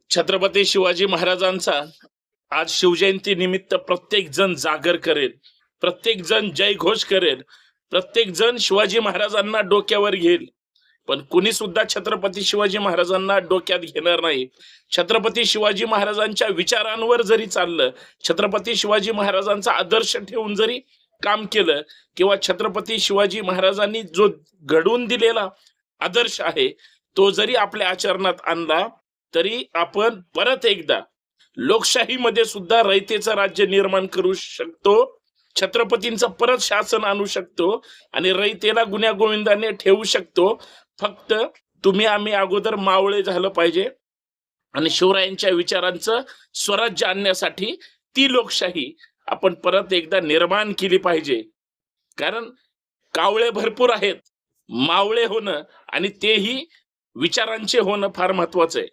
छत्रपती शिवाजी महाराजांचा आज शिवजयंती निमित्त प्रत्येक जण जागर करेल, प्रत्येक जण जयघोष करेल, प्रत्येक जण शिवाजी महाराजांना डोक्यावर घेईल. पण कुणी सुद्धा छत्रपती शिवाजी महाराजांना डोक्यात घेणार नाही. छत्रपती शिवाजी महाराजांच्या विचारांवर जरी चाललं, छत्रपती शिवाजी महाराजांचा आदर्श ठेवून जरी काम केलं, किंवा छत्रपती शिवाजी महाराजांनी जो घडवून दिलेला आदर्श आहे तो जरी आपल्या आचरणात आणला, तरी आपण परत एकदा लोकशाहीमध्ये सुद्धा रयतेचं राज्य निर्माण करू शकतो. छत्रपतींचं परत शासन आणू शकतो आणि रयतेला गुण्यागोविंदाने ठेवू शकतो. फक्त तुम्ही आम्ही अगोदर मावळे झालं पाहिजे आणि शिवरायांच्या विचारांचं स्वराज्य आणण्यासाठी ती लोकशाही आपण परत एकदा निर्माण केली पाहिजे. कारण कावळे भरपूर आहेत, मावळे होणं आणि तेही विचारांचे होणं फार महत्वाचं आहे.